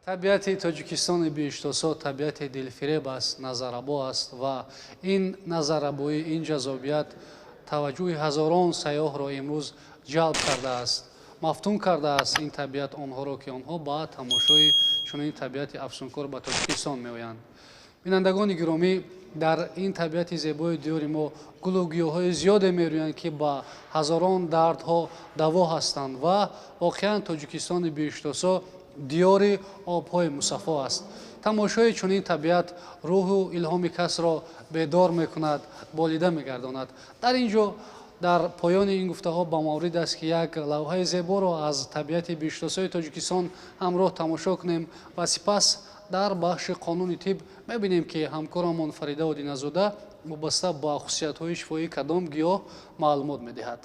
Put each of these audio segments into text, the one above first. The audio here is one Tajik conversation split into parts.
табиати Тоҷикистони Биштосо табиати дилфиреб аст, назарабо аст ва ин назарабоӣ, ин ҷазобият таваҷҷӯҳи ҳазорон сайёҳро имрӯз ҷалб кардааст. Мафтун кардааст ин табиат онҳоро, ки онҳо ба тамошои чунин табиати афсункор ба Тоҷикистон меоянд. бинандагони гиромӣ, дар ин табиати зебои диёри мо гулу гиёҳҳои зиёде мерӯянд, ки ба ҳазорон дардҳо даво ҳастанд ва воқеан Тоҷикистони Биштосо диёри обҳои мусаффо аст. тамошои чунин табиат рӯҳу илҳоми касро бедор мекунад, болида мегардонад. дар ин ҷо дар поёни ин гуфтаҳо ба маврид аст, ки як лавҳаи зеборо аз табиати Биштосои Тоҷикистон ҳамроҳ тамошо кунем ва сипас дар бахши қонуни тиб мебинем, ки ҳамкорамон Фарида Одиназода вобаста ба хусусиятҳои шифоии кадом гиёҳ маълумот медиҳад.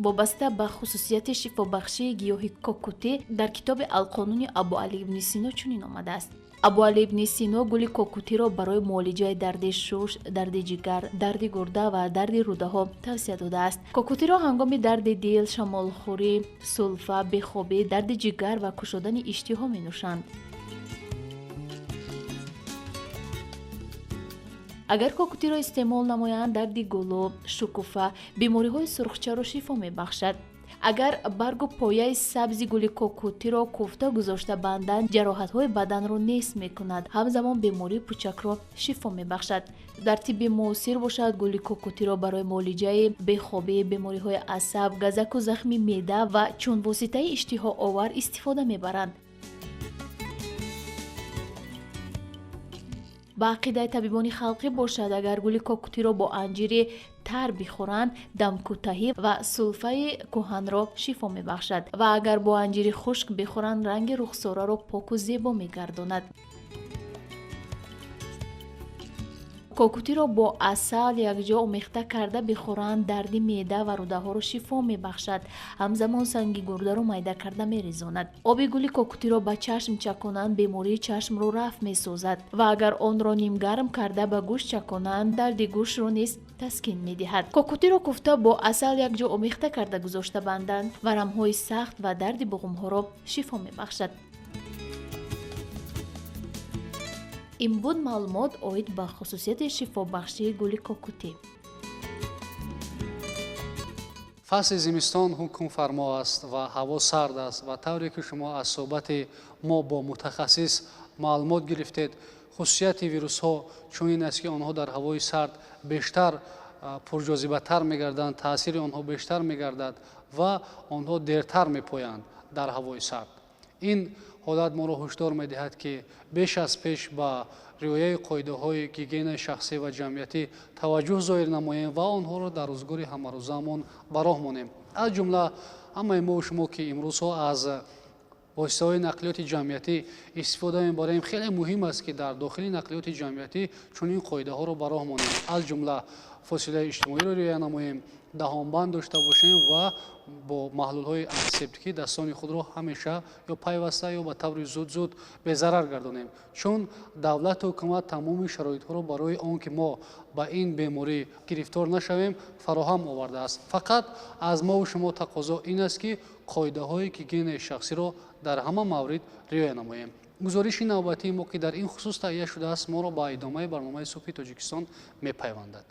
وابسته به خصوصیت شفابخشی گیاه کوکوتی در کتاب القانون ابوعلی ابن سینا چنین آمده است. ابوعلی ابن سینا گل کوکوتی را برای معالجه درد شش، درد جگر، درد گرده و درد روده ها توصیه داده است. کوکوتی را هنگام درد دل، شمالخوری، سلفه، بیخوابی، درد جگر و کشودن اشتها می نوشند. اگر کوکوتی را استعمال نمایند درد گلو، شکوفه، بیماری های سرخچه را شفا می بخشد. اگر برگ و پایه سبز گل کوکوتی را کوفته گذاشته بندند جراحت های بدن را نیست می کند. همزمان بیماری پوچک را شفا می بخشد. در طب معاصر باشد گل کوکوتی را برای معالجه بیخوابی، بیماری های عصب، گزک و زخم معده و چون واسطه اشتها آور استفاده می برند. با عقیده طبیبان خلقی باشد اگر گل کوکوتی را با انجیر تر بخورند دم کوتاهی و سلفه کهن را شفا می بخشد و اگر با انجیر خشک بخورند رنگ رخساره را پاک و زیبا می گرداند. کوکوتی را با عسل یکجا آمیخته کرده بخورند درد معده و روده ها را شفا می بخشد. همزمان سنگ گرده را میده کرده می ریزاند. آب گل کوکوتی را به چشم چکانند بیماری چشم را رفع می سازد و اگر آن را نیم گرم کرده به گوشت چکانند درد گوشت را نیز تسکین می دهد. کوکوتی را کوفته با عسل یکجا آمیخته کرده گذاشته بندند ورم های سخت و درد بغم ها را شفا می بخشد. این بود معلومات اوید به خصوصیت شفابخشی گل کوکوتی. فصل زمستان حکم فرما است و هوا سرد است و طوری که شما از صحبت ما با متخصص معلومات گرفتید خصوصیت ویروس ها چنین است که آنها در هوای سرد بیشتر پرجاذبه تر می‌گردند، تاثیر آنها بیشتر می‌گردد و آنها دیرتر می‌پایند در هوای سرد. این حالت ما را هشدار می‌دهد که بیش از پیش با رعایت قاعده‌های گیگین شخصی و جمعیتی توجه ظاهر نماییم و آنها را در روزگار هم‌روزمان به راه مانیم. از جمله همه ما و شما که امروزها از واسطه‌های نقلیات جمعیتی استفاده می‌بریم خیلی مهم است که در داخل نقلیات جمعیتی چنین قاعده‌ها را به راه مانیم. از جمله فاصله اجتماعی را رعایت نماییم، دهانبند داشته باشیم و با محلول‌های آنتیسپتیکی دستان خود را همیشه یا پیوسته یا به طور زود به ضرر گردانیم، چون دولت و حکومت تمام شرایط‌ها را برای آنکه ما با این بیماری گرفتار نشویم فراهم آورده است. فقط از ما و شما تقاضا این است که قاعده‌های گیگین شخصی را در همه مورد رعایت نماییم. گزارش نوبتی ما که در این خصوص تهیه شده است ما را با ادامه برنامه صبح تاجیکستان می‌پیوندد.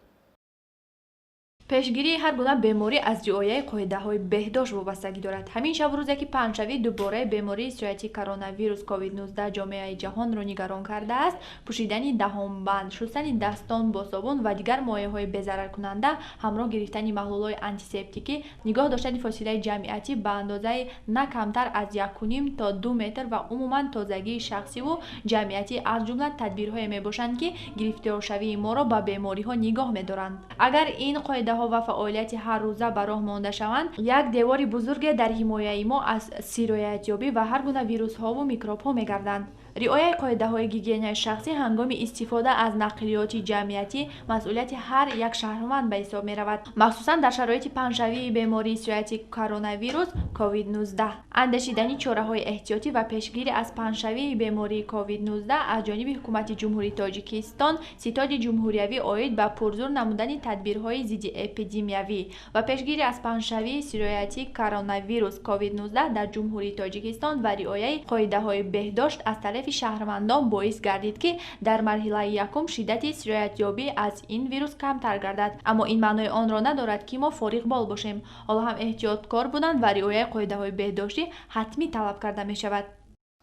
پیشگیری هر گونه بیماری از رعایت قاعده‌های بهداشت وابستگی دارد. همین شب روزی که پنجشنبه دوباره بیماری سرایتی کرونا ویروس کووید 19 جامعه جهان را نگران کرده است، پوشیدن دهانبند، شستن دستان با صابون و دیگر مایع‌های بی‌ضرر کننده همراه گرفتن محلول‌های آنتیسپتیکی، نگاه داشتن فاصله جمعیتی به اندازه نه کمتر از 1.5 تا 2 متر و عموما تازگی شخصی و جمعیتی از جمله تدبیرهای میباشند که گرفتارشوی ما را به بیماری‌ها نگاه می‌دارند. اگر این قاعده و فعالیت هر روزه به راه مانده شوند یک دیواری بزرگ در حمایت ما از سرایت یابی و هر گونه ویروس ها و میکروب ها میگردند. رعایت قاعده های گیگین شخصی هنگام استفاده از نقلیات جمعیتی مسئولیت هر یک شهروند به حساب می رود، مخصوصا در شرایط پنجشنبه بیماری سرایتی کرونا ویروس کووید 19. اندیشیدنی چاره‌های احتیاطی و پیشگیری از پنجشنبه بیماری کووید 19 از جانب حکومت جمهوری تاجیکستان ستاد جمهوریوی اوید به پرزور نمودن تدبیرهای ضد اپیدمیوی و پیشگیری از پنجشنبه سرایتی کرونا ویروس کووید 19 در جمهوری تاجیکستان و رعایت قاعده‌های بهداشت از طرف شهروندان باعث گردید که در مرحله یکم شدت سرایت یابی از این ویروس کمتر گردد، اما این معنای آن را ندارد که ما فارغ بال باشیم. حالا هم احتیاطکار بودن و رعایت قاعده‌های بهداشتی حتمی طلب کرده می شود.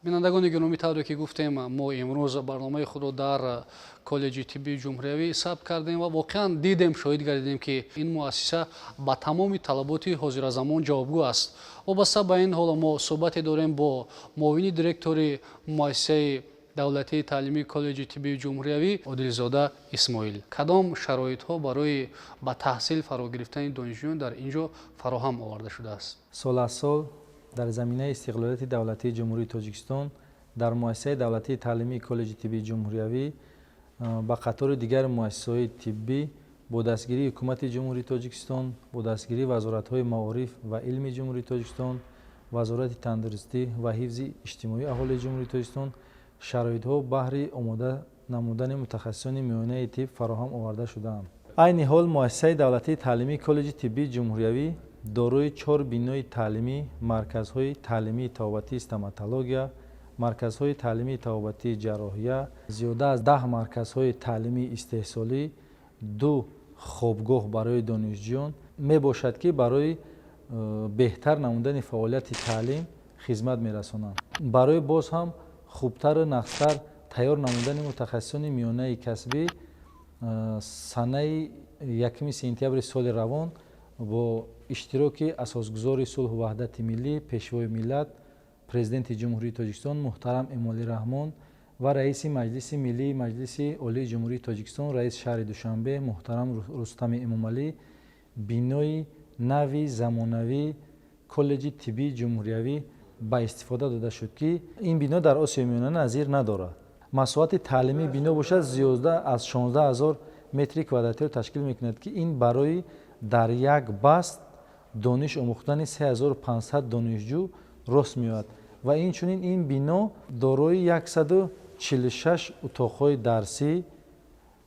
بینندگان گرامی، طوری که گفتیم ما امروز برنامه خود را در کالج طبی جمهوریوی ثبت کردیم و واقعا دیدیم، شاهد گردیدیم که این مؤسسه با تمام طلبات حاضر زمان جوابگو است. وابسته به این حال ما صحبت داریم با معاون دیرکتور مؤسسه دولتی تعلیمی کالج طبی جمهوریوی عادلزاده اسماعیل. کدام شرایط ها برای به تحصیل فرا گرفتن دانشجویان در اینجا فراهم آورده شده است؟ سال از سال در زمینه استقلالیت دولتی جمهوری تاجیکستان در مؤسسه دولتی تعلیمی کالج طبی جمهوریوی با قطار دیگر مؤسسه‌های طبی бо дастгирии ҳукумати ҷумҳурии тоҷикистон, бо дастгирии вазоратҳои маориф ва илми ҷумҳурии тоҷикистон, вазорати тандурустӣ ва ҳифзи иҷтимоии аҳолии ҷумҳурии тоҷикистон шароитҳо баҳри омода намудани мутахассисони миёнаи тиб фароҳам оварда шудаанд. айни ҳол муассисаи давлатии таълимии коллеҷи тиббии ҷумҳуриявӣ дорои 4 бинои таълимӣ, марказҳои таълимии табобатии стоматология, марказҳои таълимии табобатии ҷарроҳия, зиёда аз 10 марказҳои таълимии истеҳсолӣ, 2 хобгоҳ барои донишҷӯён мебошад, ки барои беҳтар намудани фаъолияти таълим хизмат мерасонанд. барои боз ҳам хубтару нақстар тайёр намудани мутахассисони миёнаи касбӣ санаи 1 сентябри соли равон бо иштироки асосгузори сулҳу ваҳдати миллӣ, пешвои миллат, президенти ҷумҳурии тоҷикистон муҳтарам Эмомалӣ Раҳмон ва раиси маҷлиси миллии маҷлиси олии ҷумҳурии тоҷикистон, раис шаҳри Душанбе муҳтарам Рустами Эмомалӣ бинои нави замонавии коллеҷи тиббии ҷумҳуриявӣ ба истифода дода шуд, ки ин бино дар Осиёи Миёна назир надорад. масоати таълимии бино бошад зиёда аз 16 000 метри квадратиро ташкил мекунад, ки ин барои дар як баст дониш омӯхтани 3500 донишҷӯ рост меояд ва инчунин ин бино дорои 146 утоқҳои дарсӣ,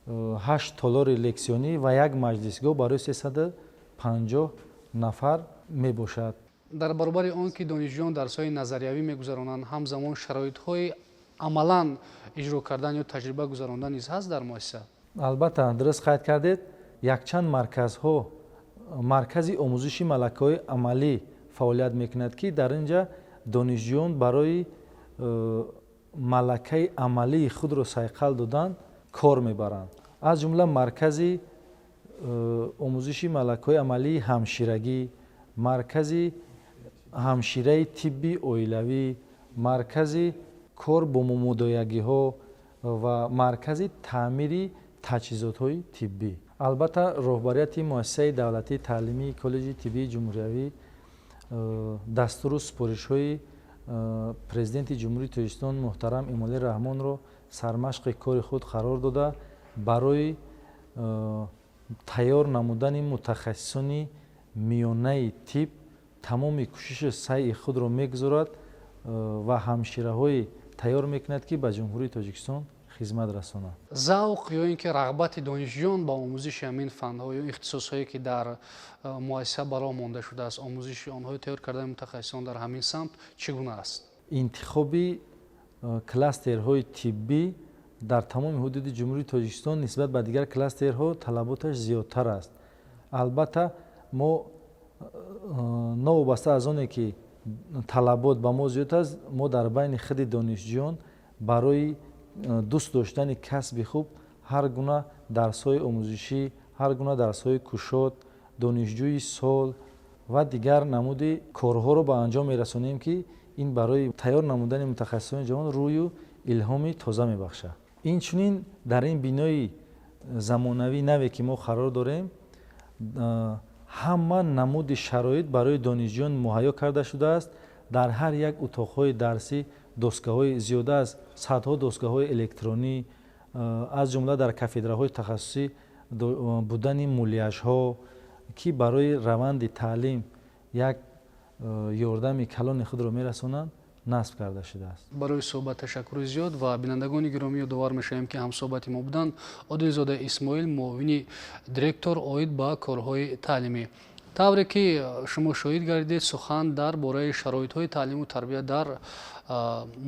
8 толори лексионӣ ва як маҷлисгоҳ барои 350 нафар мебошад. дар баробари он ки донишҷӯён дарсҳои назариявӣ мегузаронанд, ҳамзамон шароитҳои амалан иҷро кардан ё таҷриба гузарондан низ ҳаст дар муассиса? албатта, дуруст қайд кардед. якчанд марказҳо маркази омӯзиши малакаҳои амалӣ фаъолият мекунад, ки дар инҷа донишҷӯён барои малакаи амалии худро сайқал додан кор мебаранд. аз ҷумла маркази омӯзиши малакаҳои амалии ҳамширагӣ, маркази ҳамшираи тибби оилавӣ, маркази кор бо мумудоягиҳо ва маркази таъмири таҷҳизотҳои тиббӣ. албатта роҳбарияти муассисаи давлатии таълимии коллеҷи тиббии ҷумҳуриявӣ дастуру супоришҳои президенти ҷумҳурии тоҷикистон муҳтарам Эмомалӣ Раҳмонро сармашқи кори худ қарор дода барои тайёр намудани мутахассисони миёнаи тиб тамоми кӯшишу сайи худро мегузорад ва ҳамшираҳое тайёр мекунад, ки ба ҷумҳурии тоҷикистон хизмат расонад. завқ ё ин ки рағбати донишҷӯён ба омӯзиши ҳамин фанҳо ё ихтисосҳое ки дар муассиса баро монда шудааст, омӯзиши онҳои тайёр кардани мутахассисон дар ҳамин самт чӣ гуна аст? интихоби кластерҳои тиббӣ дар тамоми ҳудуди ҷумҳурии тоҷикистон нисбат ба дигар кластерҳо талаботаш зиёдтар аст. албатта мо новобаста аз оне ки талабот ба мо зиёд аст, мо дар байни худи донишҷӯён барои дӯст доштани касби хуб ҳар гуна дарсҳои омӯзишӣ, ҳар гуна дарсҳои кушод, донишҷӯи сол ва дигар намуди корҳоро ба анҷом мерасонем, ки ин барои тайёр намудани мутахассисони ҷавон рӯю илҳоми тоза мебахшад. инчунин дар ин бинои замонавии наве ки мо қарор дорем, ҳама намуди шароит барои донишҷӯён муҳайё карда шудааст. дар ҳар як утоқҳои дарсӣ доскаҳои зиёда аз 100 доскаҳои электронӣ, аз ҷумла дар кафедраҳои тахассусӣ будани мулияжҳо, ки барои раванди таълим як ёрдами калони худро мерасонанд, насб карда шудааст. барои суҳбат ташаккури зиёд ва бинандагони гиромӣ ёдовар мешавем, ки ҳамсуҳбати мо буданд Одилзода Исмоил, муовини директор оид ба корҳои таълимӣ. тавре ки шумо шоҳид гардидед, сухан дар бораи шароитҳои таълиму тарбия дар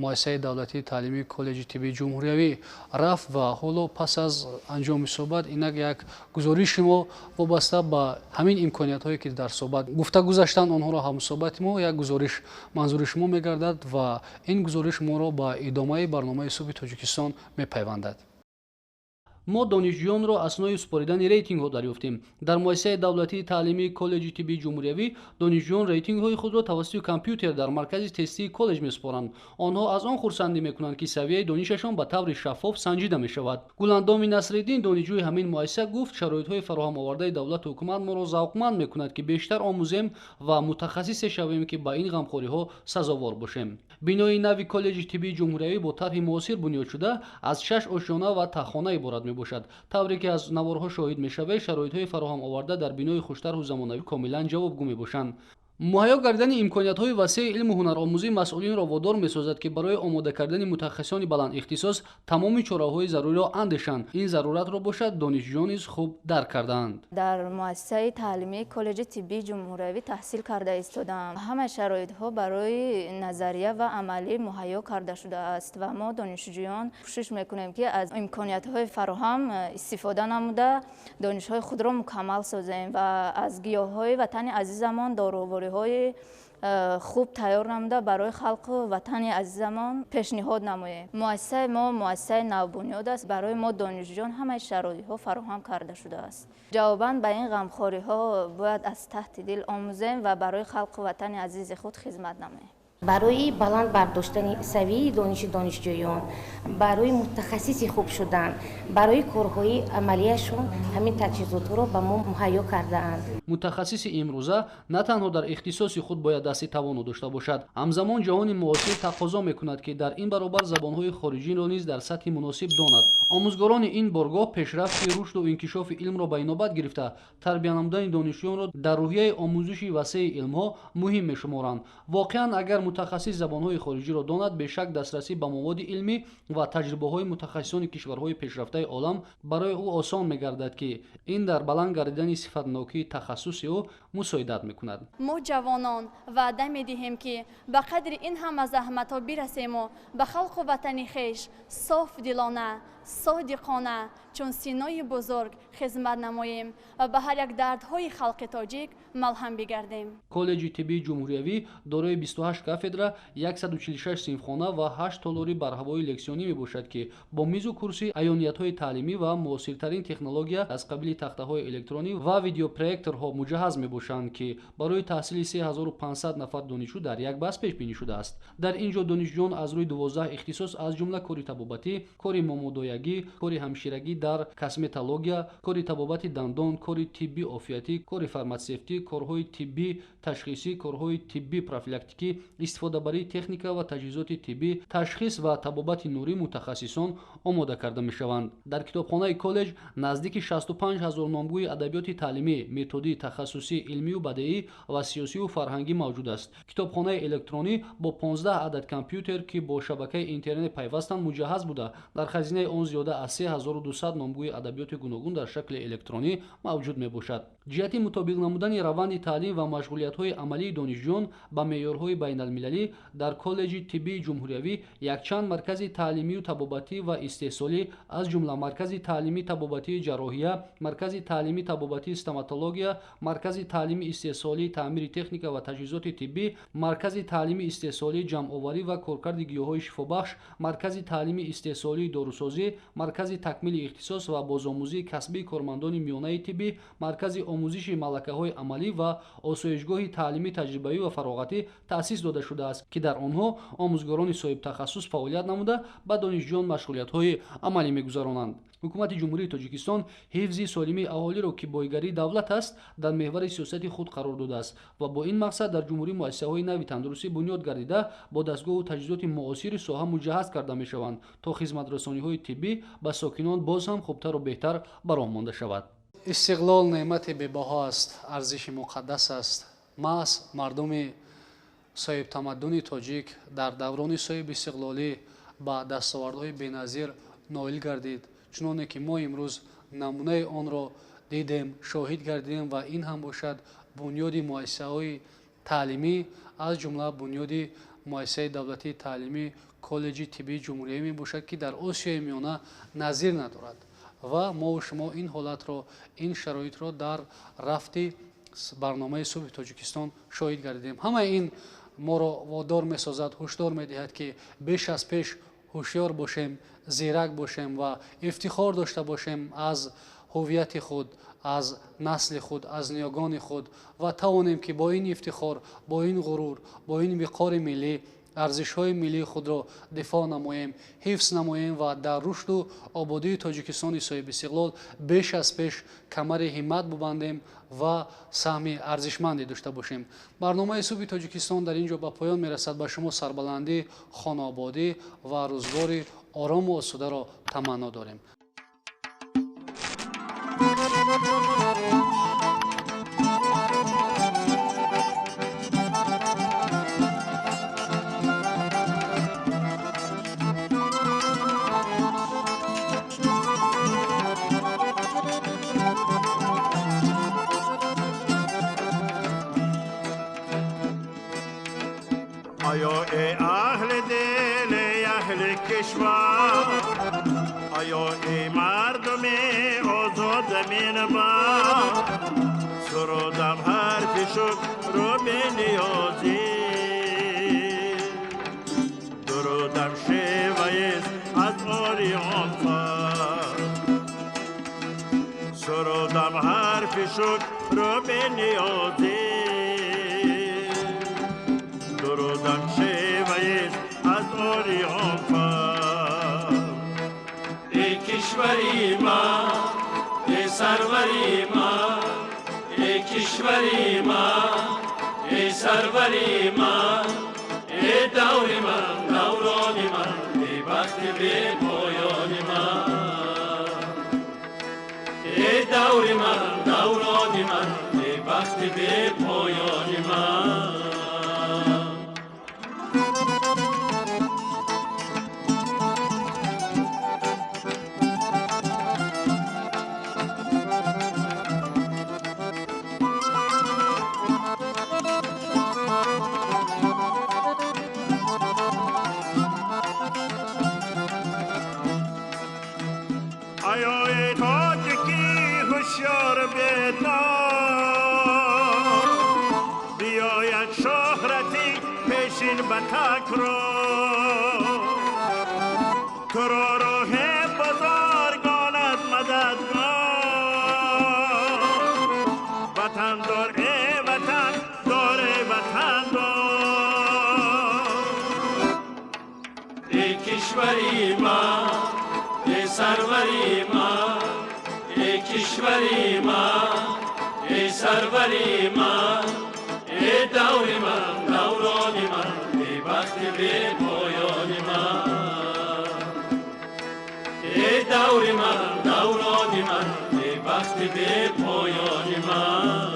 муассисаи давлатии таълимии коллеҷи тиббии ҷумҳуриявӣ рафт ва ҳоло пас аз анҷоми суҳбат инак як гузориши мо вобаста ба ҳамин имкониятҳое ки дар суҳбат гуфта гузаштанд, онҳоро ҳамсуҳбати мо як гузориш манзури шумо мегардад ва ин гузориш моро ба идомаи барномаи Субҳи Тоҷикистон мепайвандад. мо донишҷӯёнро аснои супоридани рейтингҳо дарёфтем. Дар муассисаи давлатии таълимии коллеҷи тиббии ҷумҳуриявӣ донишҷӯён рейтингҳои худро тавассути компютер дар маркази тестии коллеҷ месупоранд. онҳо аз он хурсандӣ мекунанд, ки савияи донишашон ба таври шаффоф санҷида мешавад. Гуландоми Насриддин, донишҷӯи ҳамин муассиса, гуфт: шароитҳои фароҳамовардаи давлату ҳукумат моро завқманд мекунад, ки бештар омӯзем ва мутахассисе шавем, ки ба ин ғамхориҳо сазовор бошем. бинои нави коллеҷи тиббии ҷумҳуриявӣ бо тарҳи муосир бунёд шуда аз 6 ошёна ва таххона иборат мебошад. тавре ки аз наворҳо шоҳид мешавед, шароитҳои фароҳам оварда дар бинои хуштару замонавӣ комилан ҷавобгӯ мебошанд. муҳайё кардани имкониятҳои васеъи илму ҳунаромӯзӣ масъулинро водор месозад ки барои омода кардани мутахассисони баландихтисос тамоми чораҳои заруриро андешанд. ин заруратро бошад донишҷӯён низ хуб дарк кардаанд. дар муассисаи таълимии коллеҷи тиббии ҷумҳуриявӣ таҳсил карда истодам. ҳама шароитҳо барои назария ва амалӣ муҳайё карда шудааст ва мо донишҷӯён кӯшиш мекунем ки аз имкониятҳои фароҳам истифода намуда донишҳои худро мукаммал созем ва аз гиёҳҳои ватани азизамон доровориҳои хуб тайёр намуда барои халқу ватани азизамон пешниҳод намоем. муассисаи мо муассисаи навбунёд аст. барои мо донишҷӯён ҳамаи шароитҳо фароҳам карда шудааст. ҷавобан ба ин ғамхориҳо бояд аз таҳти дил омӯзем ва барои халқу ватани азизи худ хизмат намоем. барои баланд бардоштани савии дониши донишҷӯён, барои мутахассиси хуб шудан, барои корҳои амалияшон ҳамин таҷҳизотро ба мо муҳайё кардаанд. мутахассиси имрӯза на танҳо дар ихтисоси худ бояд дасти тавону дошта бошад. ҳамзамон ҷаҳони муосир тақозо мекунад ки дар ин баробар забонҳои хориҷиро низ дар сатҳи муносиб донад. омӯзгорони ин боргоҳ пешрафти рушду инкишофи илмро ба инобат гирифта, тарбия намудани донишҷӯёнро дар роҳияи омӯзиши васеъи илмҳо муҳим мешуморанд. воқеан агар мутахассис забонҳои хориҷиро донад, бешак дастрасӣ ба моводи илмӣ ва таҷрибаҳои мутахассисони кишварҳои пешрафтаи олам барои ӯ осон мегардад ки ин дар баланд гардидани сифатнокии тахассуси ӯ мусоидат мекунад. мо ҷавонон ваъда медиҳем ки ба қадри ин ҳама заҳматҳо бирасему ба халқу ватани хеш соф дилона صادقانه چون سینای بزرگ خدمت نماییم و به هر یک دردهای خلق تاجیک ملهم بگردیم. کالج طبی جمهوریوی دارای 28 کافدرا، 146 صنفخانه و 8 تالاری برهوای لکسیونی میباشد که با میز و کرسی عیانیت‌های تعلیمی و معاصرترین تکنولوژی از قبیل تخته‌های الکترونی و ویدیو پروژکتورها مجهز میباشند که برای تحصیل 3500 نفر دانشجو در یک بس پیش بینی شده است. در اینجا دانشجویان از روی 12 اختصاص از جمله کاری طبابتی، کاری مامودایگی، کاری همشیرگی در کسمتولوژیا، کاری طبابت دندان، کاری طبی عافیتی، کاری فارماسیوتی، کارهای طبی تشخیصی، کارهای طبی پروفیلاکتیکی، استفاده بری تکنیک و تجهیزات طبی، تشخیص و طبابت نوری متخصصان آماده کرده میشوند. در کتابخانه کالج نزدیک 65000 نامگوی ادبیات تعلیمی، متدی، تخصصی، علمی و بدیعی و سیاسی و فرهنگی موجود است. کتابخانه الکترونی با 15 عدد کامپیوتر که با شبکه اینترنت پیوستند مجهز بوده. در خزینه آن زیاده از 3200 نامگوی ادبیات گوناگون در شکل الکترونی موجود میباشد. جهت مطابق نمودن روند تعلیم و مشغولیت‌های عملی دانشجویان با معیارهای بین‌المللی در کالج طبی جمهوریوی یک چند مرکز تعلیمی و طبابتی و استحصالی از جمله مرکز تعلیمی طبابتی جراحیه، مرکز تعلیمی طبابتی استوماتولوژیا، مرکز تعلیمی استحصالی تعمیر تکنیک و تجهیزات طبی، مرکز تعلیمی استحصالی جمع‌آوری و کارکرد گیاهای شفابخش، مرکز تعلیمی استحصالی داروسازی، مرکز تکمیل اختصاص و بازآموزی کسبی کارمندان میانه طبی، مرکز آموزش ملکه‌های عملی و آسایشگاه تعلیمی تجربه‌ای و فراغتی تأسیس داده شده است که در آنها آموزگاران صاحب تخصص فعالیت نموده به دانشجویان مشغولیت‌های عملی می‌گذرانند. حکومت جمهوری تاجیکستان حفظ سالمی اهالی را که بایگری دولت است در محور سیاست خود قرار داده است و با این مقصد در جمهوری مؤسسه‌های نوی تندرستی بنیاد گردیده با دستگاه و تجهیزات معاصر ساحه مجهز کرده می‌شوند تا خدمت رسانی‌های طبی به ساکنان باز هم خوبتر و بهتر برآمده مانده شود. استقلال نعمت به‌بها است، ارزش مقدس است. محض مردم صاحب تمدن تاجیک در دوران صاحب استقلالی با دستاوردهای بی‌نظیر نائل گردید، چنانه که ما امروز نمونه آن را دیدیم، شاهد گردیدیم و این هم باشد بنیاد مؤسسه‌های تعلیمی از جمله بنیاد مؤسسه دولتی تعلیمی کالج طبی جمهوریوی می باشد که در آسیای میانه نظیر ندارد و ما و شما این حالت را، این شرایط را در رفت برنامه صبح تاجیکستان شاهد گردیدیم. همه این ما را وادار می سازد، هشدار می دهد که بیش از پیش هوشیار باشیم، زیرک باشیم و افتخار داشته باشیم از هویت خود، از نسل خود، از نیاگان خود و توانیم که با این افتخار، با این غرور، با این وقار ملی ارزش‌های ملی خود را دفاع نماییم، حفظ نماییم و در رشد و آبادی تاجیکستان صاحب استقلال بیش از پیش کمر همت ببندیم و سهم ارزشمندی داشته باشیم. برنامه صبح تاجیکستان در اینجا به پایان میرسد. به شما سربلندی، خانه آبادی و روزگار آرام و آسوده را تمنا داریم. آیا ای اهل دل ای اهل کشور، آیا ای مردم آزاد زمین بر، سرودم حرف شکر رو به نیازی، درودم شیوه‌ایست از آریان فر، سرودم حرف شکر رو به نیازی، درودم شیوه‌ایست از آریان فر. ای کشوری من، ای سروری من، ای کشوری من، ای سروری من، ای دوری من، دورانی من، ای بخت بی پایانی من، ای دوری من، دورانی من، ای بخت بی پایانی من. آیا ای تاجیکی هوشیار بدار، بیاید شهرتی پیشین به تکرار، تو را راه بزرگانت مددگار، وطن دار ای وطن دار ای وطن دار. ای کشوری من، ای سروری من، ای کشوری من، ای سروری من، ای دوری من، دورانی من، ای بخت بی پایانی من، ای دوری من، دورانی من، ای بخت بی پایانی من.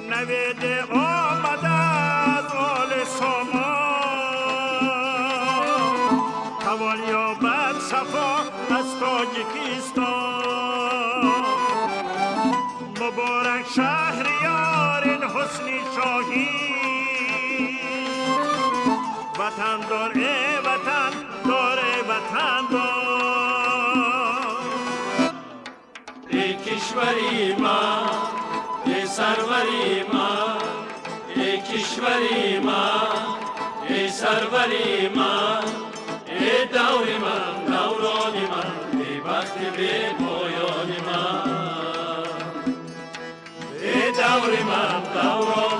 نوید آمد از آل سامان، توان یابد صفا از تاجیکستان، مبارک شهریار این حسنی شاهی، وطن دار ای وطن دار ای وطن دار. ای کشوری من، ای سروری من، ای کشوری من، ای سروری من، ای دوری من، دورانی من، ای بخت بی پایانی من، ای دوری من، دورانی